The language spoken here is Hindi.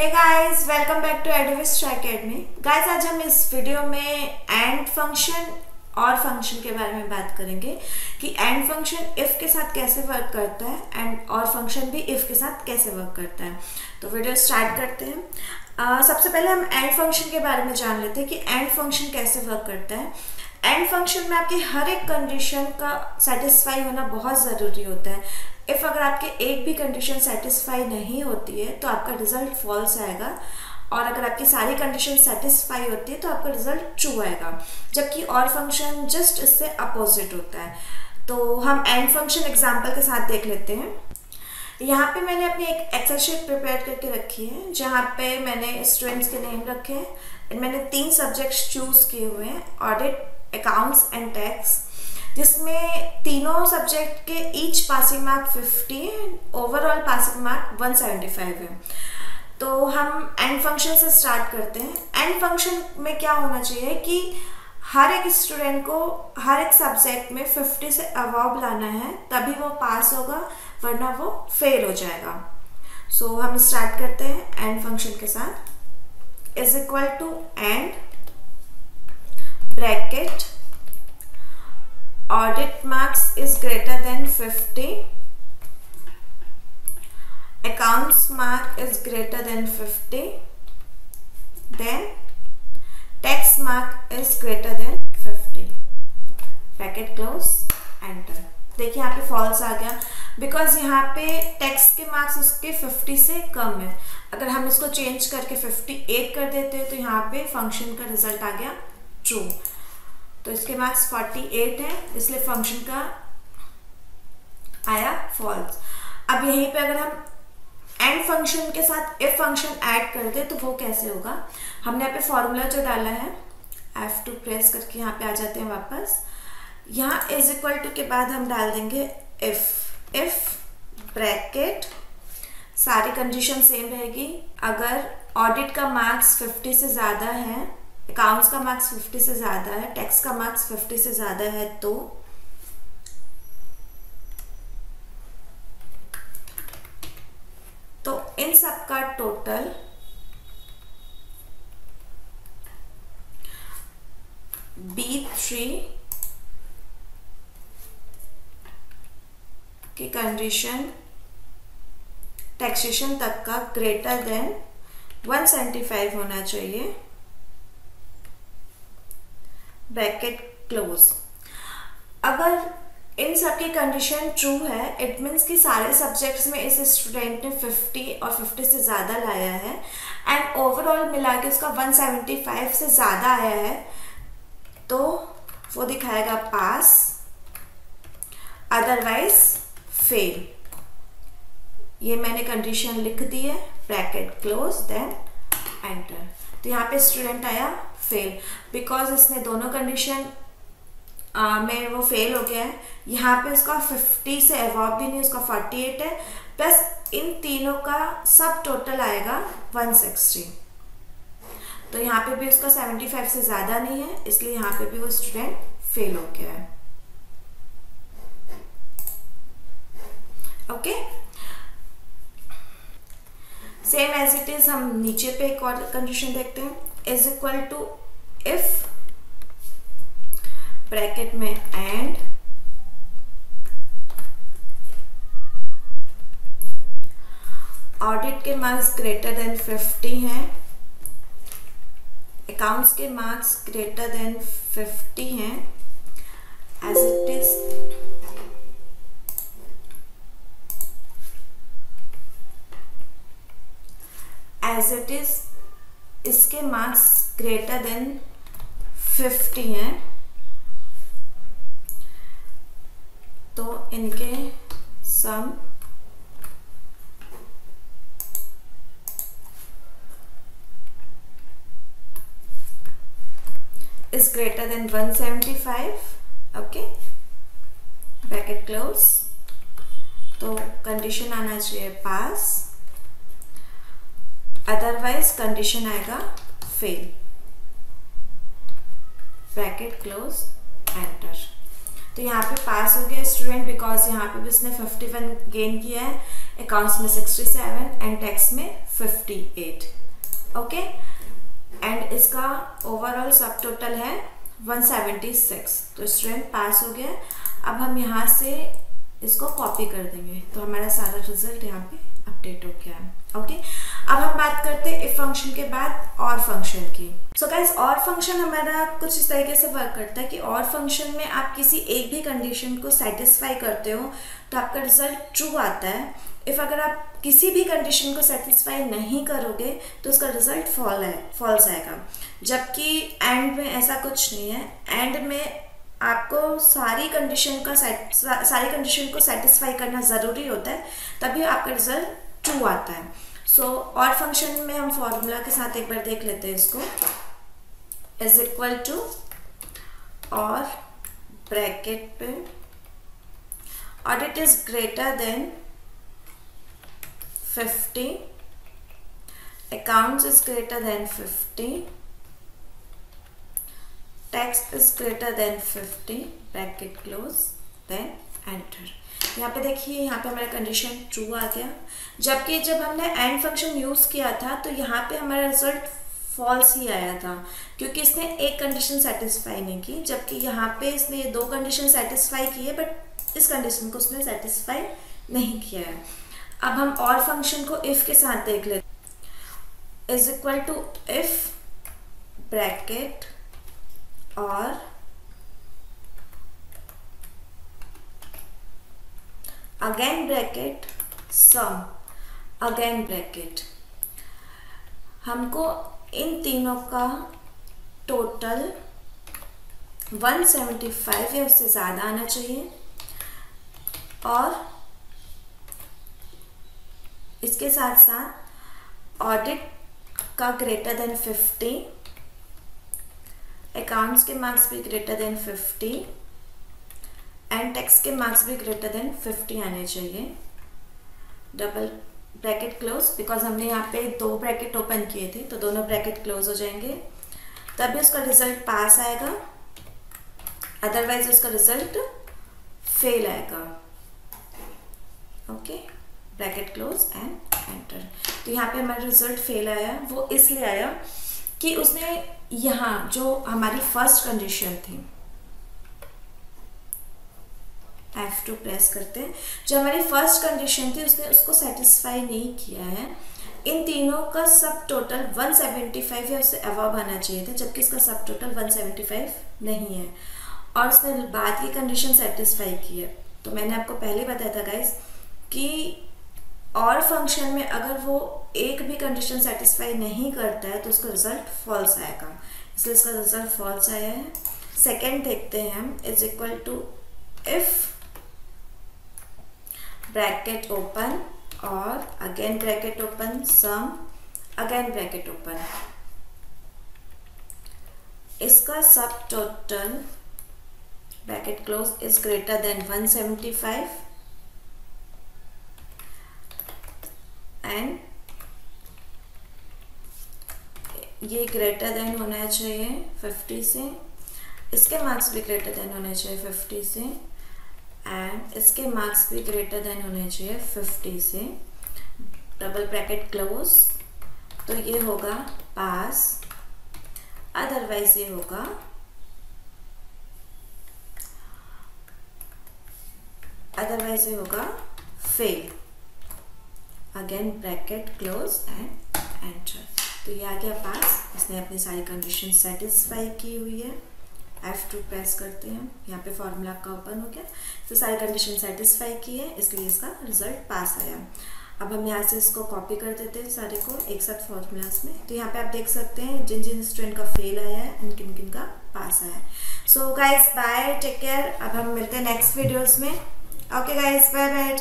Hey guys, welcome back to Advist academy. Guys, आज हम इस वीडियो में एंड फंक्शन और फंक्शन के बारे में बात करेंगे कि एंड फंक्शन इफ के साथ कैसे वर्क करता है एंड और फंक्शन भी इफ के साथ कैसे वर्क करता है। तो वीडियो स्टार्ट करते हैं। सबसे पहले हम एंड फंक्शन के बारे में जान लेते हैं कि एंड फंक्शन कैसे वर्क करता है। एंड फंक्शन में आपकी हर एक कंडीशन का सेटिस्फाई होना बहुत ज़रूरी होता है। इफ़ अगर आपके एक भी कंडीशन सेटिस्फाई नहीं होती है तो आपका रिजल्ट फॉल्स आएगा, और अगर आपकी सारी कंडीशन सेटिस्फाई होती है तो आपका रिजल्ट ट्रू आएगा, जबकि और फंक्शन जस्ट इससे अपोजिट होता है। तो हम एंड फंक्शन एग्जाम्पल के साथ देख लेते हैं। यहाँ पे मैंने अपनी एक एक्सेल शीट प्रिपेयर करके रखी है जहाँ पे मैंने स्टूडेंट्स के नेम रखे हैं। मैंने 3 सब्जेक्ट्स चूज़ किए हुए हैं, ऑडिट, अकाउंट्स एंड टैक्स, जिसमें तीनों सब्जेक्ट के ईच पासिंग मार्क 50 है, ओवरऑल पासिंग मार्क 175 है। तो हम एंड फंक्शन से स्टार्ट करते हैं। एंड फंक्शन में क्या होना चाहिए कि हर एक स्टूडेंट को हर एक सब्जेक्ट में 50 से अबव लाना है, तभी वो पास होगा, वरना वो फेल हो जाएगा। सो हम स्टार्ट करते हैं एंड फंक्शन के साथ। Is equal to and bracket audit marks is greater than 50, accounts mark is greater than 50, then tax mark is greater than 50, bracket close, enter। देखिए यहाँ पे फॉल्स आ गया बिकॉज यहाँ पे टैक्स के मार्क्स उसके 50 से कम है। अगर हम इसको चेंज करके 58 कर देते हैं तो यहाँ पे फंक्शन का रिजल्ट आ गया ट्रू। तो इसके मार्क्स 48 है, इसलिए फंक्शन का आया फॉल्स। अब यहीं पे अगर हम एंड फंक्शन के साथ इफ फंक्शन ऐड कर दे तो वो कैसे होगा। हमने यहाँ पे फॉर्मूला जो डाला है F2 प्रेस करके यहाँ पे आ जाते हैं वापस। यहाँ इज इक्वल टू के बाद हम डाल देंगे इफ ब्रैकेट, सारी कंडीशन सेम रहेगी। अगर ऑडिट का मार्क्स 50 से ज़्यादा है, अकाउंट्स का मार्क्स 50 से ज़्यादा है, टैक्स का मार्क्स 50 से ज़्यादा है, तो इन सब का टोटल B3 की कंडीशन टैक्सेशन तक का ग्रेटर देन 175 होना चाहिए, ब्रैकेट क्लोज। अगर इन सब की कंडीशन ट्रू है, इट मीन्स कि सारे सब्जेक्ट्स में इस स्टूडेंट ने 50 और 50 से ज़्यादा लाया है एंड ओवरऑल मिला के उसका 175 से ज़्यादा आया है, तो वो दिखाएगा पास, अदरवाइज फेल। ये मैंने कंडीशन लिख दी है, ब्रैकेट क्लोज, देन एंटर। तो यहाँ पे स्टूडेंट आया फेल बिकॉज इसने दोनों कंडीशन में वो फेल हो गया है। यहाँ पे उसका 50 से अबव भी नहीं, उसका 48 है, प्लस इन तीनों का सब टोटल आएगा 160। तो यहाँ पे भी उसका 75 से ज़्यादा नहीं है, इसलिए यहाँ पे भी वो स्टूडेंट फेल हो गया है। Okay, same as it is हम नीचे पे एक और कंडीशन देखते हैं। Is equal to if bracket में एंड ऑडिट के मार्क्स ग्रेटर देन 50 हैं, अकाउंट्स के मार्क्स ग्रेटर देन 50 हैं, एज इट इज इसके मार्क्स ग्रेटर देन 50 हैं, तो इनके sum is greater than 175। Okay, bracket close. तो कंडीशन आना चाहिए पास, अदरवाइज कंडीशन आएगा फेल, ब्रैकेट क्लोज, एंटर। तो यहाँ पे पास हो गया स्टूडेंट, बिकॉज यहाँ पे भी उसने 51 गेन किया है, अकाउंट्स में 67 एंड टैक्स में 58। ओके, एंड इसका ओवरऑल सब टोटल है 176। तो स्टूडेंट पास हो गया। अब हम यहाँ से इसको कॉपी कर देंगे, तो हमारा सारा रिजल्ट यहाँ पे अपडेट हो गया है। ओके, अब हम बात करते हैं इफ फंक्शन के बाद और फंक्शन की। सो गाइस, और फंक्शन हमारा कुछ इस तरीके से वर्क करता है कि और फंक्शन में आप किसी एक भी कंडीशन को सेटिस्फाई करते हो तो आपका रिजल्ट ट्रू आता है। इफ अगर आप किसी भी कंडीशन को सेटिस्फाई नहीं करोगे तो उसका रिजल्ट फॉल्स आएगा। जबकि एंड में ऐसा कुछ नहीं है, एंड में आपको सारी कंडीशन को सेटिस्फाई करना ज़रूरी होता है, तभी आपका रिजल्ट ट्रू आता है। सो और फंक्शन में हम फॉर्मूला के साथ एक बार देख लेते हैं इसको। इज इक्वल टू और ब्रैकेट पे और it is greater than 50, accounts is greater than 50, tax is greater than 50, bracket close, then enter. यहाँ पे देखिए, यहाँ पे हमारा कंडीशन ट्रू आ गया। जबकि जब हमने एंड फंक्शन यूज़ किया था तो यहाँ पे हमारा रिजल्ट फॉल्स ही आया था, क्योंकि इसने एक कंडीशन सेटिस्फाई नहीं की। जबकि यहाँ पे इसने ये दो कंडीशन सेटिस्फाई की है, बट इस कंडीशन को उसने सेटिस्फाई नहीं किया है। अब हम और फंक्शन को इफ के साथ देख लेते। Is equal to if bracket और again bracket sum, again bracket. हमको इन तीनों का टोटल 175 या उससे ज़्यादा आना चाहिए, और इसके साथ साथ ऑडिट का ग्रेटर देन 50, अकाउंट्स के मार्क्स भी ग्रेटर देन 50 एंड टैक्स के मार्क्स भी ग्रेटर देन 50 आने चाहिए। डबल ब्रैकेट क्लोज, बिकॉज हमने यहाँ पे दो ब्रैकेट ओपन किए थे तो दोनों ब्रैकेट क्लोज हो जाएंगे, तभी उसका रिजल्ट पास आएगा, अदरवाइज उसका रिजल्ट फेल आएगा। Okay, bracket close and enter. तो यहाँ पे हमारा रिजल्ट फेल आया, वो इसलिए आया कि उसने यहाँ जो हमारी फर्स्ट कंडीशन थी, F2 प्रेस करते हैं, जो हमारी फर्स्ट कंडीशन थी उसने उसको सेटिस्फाई नहीं किया है। इन तीनों का सब टोटल 175 या उससे अबव आना चाहिए था, जबकि इसका सब टोटल 175 नहीं है, और उसने बाद की कंडीशन सेटिस्फाई की है। तो मैंने आपको पहले बताया था गाइस कि और फंक्शन में अगर वो एक भी कंडीशन सेटिस्फाई नहीं करता है तो उसका रिजल्ट फॉल्स आएगा, इसलिए इसका रिजल्ट फॉल्स आया है। सेकेंड देखते हैं हम। Is equal to if bracket open और again bracket open sum, again bracket open, इसका सब total bracket close is greater than 175 and ये ग्रेटर देन होना चाहिए 50 से, इसके मार्क्स भी ग्रेटर देन होने चाहिए 50 से, एंड इसके मार्क्स भी ग्रेटर देन होने चाहिए 50 से, डबल ब्रैकेट क्लोज। तो ये होगा पास, अदरवाइज ये होगा fail. Again bracket close and enter. तो ये आ गया पास, इसने अपनी सारी कंडीशन सेटिस्फाई की हुई है। F2 प्रेस करते हैं, यहाँ पे फॉर्मूला का ओपन हो गया, तो सारी कंडीशन सेटिस्फाई की है, इसलिए इसका रिजल्ट पास आया। अब हम यहाँ से इसको कॉपी कर देते हैं सारे को एक साथ फॉर्मूलाज में। तो यहाँ पे आप देख सकते हैं जिन जिन स्टूडेंट का फेल आया है एंड किन किन का पास आया है। So guys bye, take care. अब हम मिलते हैं नेक्स्ट वीडियोज़ में। Okay guys, bye bye.